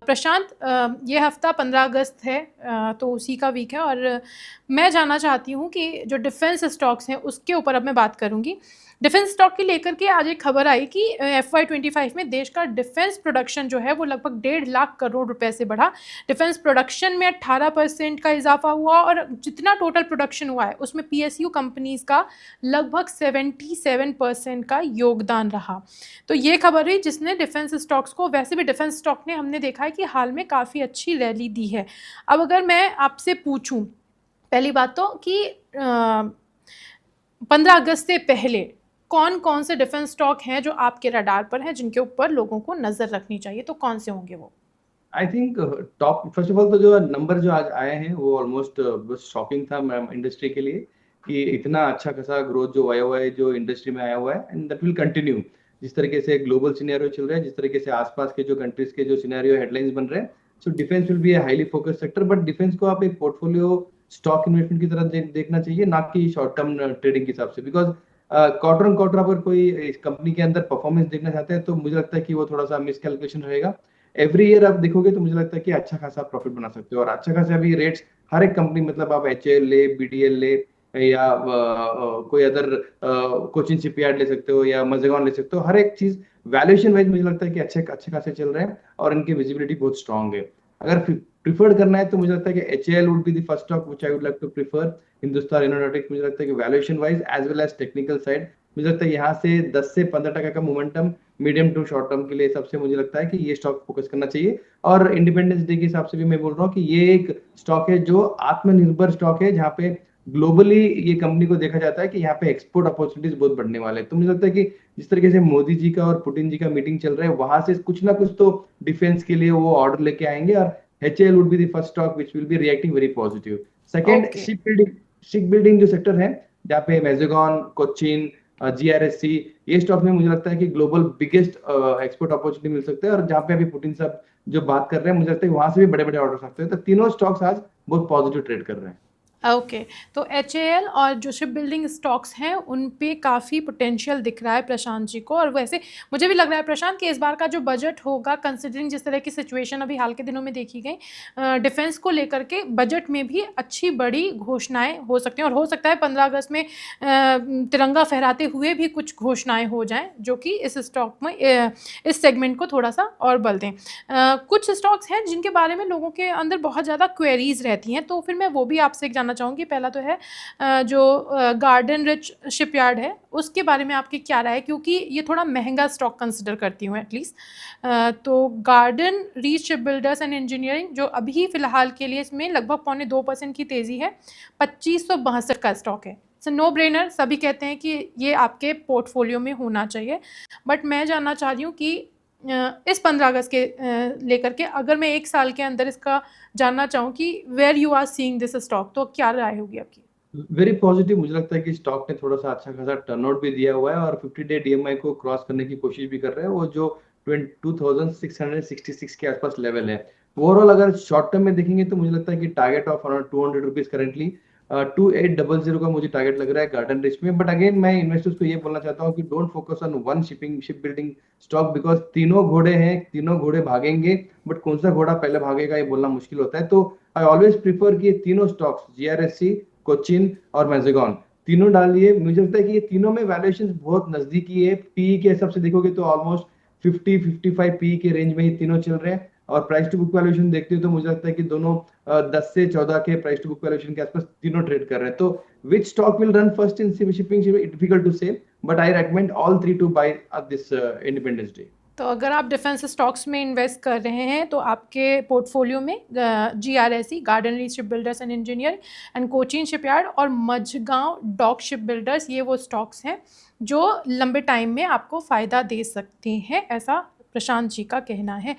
प्रशांत, ये हफ्ता 15 अगस्त है, तो उसी का वीक है और मैं जानना चाहती हूँ कि जो डिफेंस स्टॉक्स हैं उसके ऊपर अब मैं बात करूँगी। डिफेंस स्टॉक की लेकर के आज एक खबर आई कि FY25 में देश का डिफेंस प्रोडक्शन जो है वो लगभग 1.5 लाख करोड़ रुपए से बढ़ा। डिफेंस प्रोडक्शन में 18% का इजाफा हुआ और जितना टोटल प्रोडक्शन हुआ है उसमें PSU कंपनीज का लगभग 77% का योगदान रहा। तो ये खबर रही जिसने डिफेंस स्टॉक्स को, वैसे भी डिफेंस स्टॉक ने हमने देखा है कि हाल में काफ़ी अच्छी रैली दी है। अब अगर मैं आपसे पूछूं, पहली बात तो कि 15 अगस्त से पहले कौन कौन से डिफेंस स्टॉक हैं जो आपके रडार पर हैं, जिनके ऊपर लोगों को नजर रखनी चाहिए, तो कौन से होंगे वो? I think top first of all तो जो नंबर जो आज आए हैं वो ऑलमोस्ट बस शॉकिंग था इंडस्ट्री के लिए कि इतना अच्छा खासा ग्रोथ जो आया हुआ है जो इंडस्ट्री में आया हुआ है एंड दैट विल कंटिन्यू। जिस तरीके से ग्लोबल सिनेरियो चल रहा है, जिस तरीके से आसपास के जो कंट्रीज के जो सिनेरियो हेडलाइंस बन रहे हैं, so defence will be a highly focus sector. But defence को आप एक पोर्टफोलियो स्टॉक इन्वेस्टमेंट की तरह देखना चाहिए, ना कि शॉर्ट टर्म ट्रेडिंग के हिसाब से। बिकॉज क्वार्टर ऑन क्वार्टर अगर कोई कंपनी के अंदर परफॉर्मेंस देखना चाहते हैं तो मुझे लगता है कि वो थोड़ा सा मिसकैलकुलेशन रहेगा। एवरी ईयर आप देखोगे तो मुझे लगता है कि अच्छा खासा प्रॉफिट बना सकते हो, और अच्छा खासा अभी रेट्स हर एक कंपनी, मतलब आप HAL ले, BDL ले, या कोई अदर कोचिन शिपयार्ड ले सकते हो या मजेगॉन ले सकते हो, हर एक चीज वैल्यूएशन वाइज मुझे लगता है कि अच्छे अच्छे खासे चल रहे हैं और इनकी विजिबिलिटी बहुत स्ट्रांग है। अगर प्रिफर्ड करना है तो मुझे लगता है कि HAL would be the first stock which I would like to prefer. Hindustan aeronautics मुझे लगता है कि valuation wise as well as technical side मुझे लगता है यहाँ से 10 से 15% का momentum medium to short term के लिए सबसे मुझे लगता है कि ये स्टॉक फोकस करना चाहिए। और इंडिपेंडेंस डे के हिसाब से भी मैं बोल रहा हूँ कि ये एक स्टॉक है जो आत्मनिर्भर स्टॉक है, जहाँ पे ग्लोबली ये कंपनी को देखा जाता है कि यहाँ पे एक्सपोर्ट अपॉर्चुनिटीज बहुत बढ़ने वाले हैं। तो मुझे लगता है कि जिस तरीके से मोदी जी का और पुतिन जी का मीटिंग चल रहा है, वहां से कुछ ना कुछ तो डिफेंस के लिए वो ऑर्डर लेके आएंगे, और HAL would be the first stock which will be reacting very positive. Second, okay. Ship building जो सेक्टर है, जहाँ पे मेजेगॉन, कोचिन, GRSC, ये स्टॉक में मुझे लगता है कि ग्लोबल बिगेस्ट एक्सपोर्ट अपॉर्चुनिटी मिल सकता है, और जहाँ पे अभी पुतिन साहब जो बात कर रहे हैं मुझे लगता है कि वहां से भी बड़े बड़े ऑर्डर सकते हैं। तो तीनों स्टॉक्स आज बहुत पॉजिटिव ट्रेड कर रहे हैं। ओके। तो HAL और जो शिप बिल्डिंग स्टॉक्स हैं उन पे काफ़ी पोटेंशियल दिख रहा है प्रशांत जी को, और वैसे मुझे भी लग रहा है प्रशांत कि इस बार का जो बजट होगा, कंसिडरिंग जिस तरह की सिचुएशन अभी हाल के दिनों में देखी गई, डिफेंस को लेकर के बजट में भी अच्छी बड़ी घोषणाएं हो सकती हैं, और हो सकता है 15 अगस्त में तिरंगा फहराते हुए भी कुछ घोषणाएं हो जाएं जो कि इस स्टॉक में, इस सेगमेंट को थोड़ा सा और बल दें। कुछ स्टॉक्स हैं जिनके बारे में लोगों के अंदर बहुत ज़्यादा क्वेरीज रहती हैं, तो फिर मैं वो भी आपसे जानना चाहूँगी। पहला तो है जो गार्डन रिच शिपयार्ड है, उसके बारे में आपकी क्या राय है, क्योंकि ये थोड़ा महंगा स्टॉक कंसिडर करती हूँ एटलीस्ट। तो garden reach ship builders and engineering जो अभी फिलहाल के लिए इसमें लगभग 0.25% की तेज़ी है, 2562 का स्टॉक है। नो ब्रेनर, सभी कहते हैं कि ये आपके पोर्टफोलियो में होना चाहिए। बट मैं जानना चाह रही हूँ कि इस 15 अगस्त के लेकर के अगर मैं 1 साल के अंदर इसका जानना चाहूँ कि where you are seeing this stock, तो क्या राय होगी आपकी? Very positive. मुझे लगता है कि स्टॉक ने थोड़ा सा अच्छा खासा टर्नआउट भी दिया हुआ है और 50-डे DMI को क्रॉस करने की कोशिश भी कर रहे हैं, वो जो 2666 के आसपास लेवल है। ओवरऑल अगर शॉर्ट टर्म में देखेंगे तो मुझे लगता है कि target of around 200 rupees currently, 2800 का मुझे टारगेट लग रहा है गार्डन रिच में। बट अगेन मैं इन्वेस्टर्स को ये बोलना चाहता हूँ कि don't focus on one ship building stock, because तीनों घोड़े हैं, तीनों घोड़े भागेंगे, बट कौन सा घोड़ा पहले भागेगा ये बोलना मुश्किल होता है। तो आई ऑलवेज प्रीफर कि ये तीनों स्टॉक्स GRSC, कोचिन और मैजेगॉन, तीनों डालिए। मुझे लगता है कि ये तीनों में वैल्यूएशन बहुत नजदीकी है। PE के हिसाब से देखोगे तो ऑलमोस्ट 50-55 PE के रेंज में ही तीनों चल रहे हैं, और प्राइस टू बुक वैल्यूएशन देखते हो तो मुझे लगता है कि दोनों 10 से 14 के प्राइस टू बुक वैल्यूएशन के आसपास तीनों ट्रेड कर रहे हैं। तो which stock will run first in shipping, difficult to say, but I recommend all three to buy this Independence Day. तो अगर आप डिफेंस स्टॉक्स में इन्वेस्ट कर रहे हैं तो आपके पोर्टफोलियो में GRSC, garden reach ship builders and engineer and Cochin shipyard और मझगांव डॉक शिप बिल्डर्स, ये वो स्टॉक्स हैं जो लंबे टाइम में आपको फ़ायदा दे सकते हैं, ऐसा प्रशांत जी का कहना है।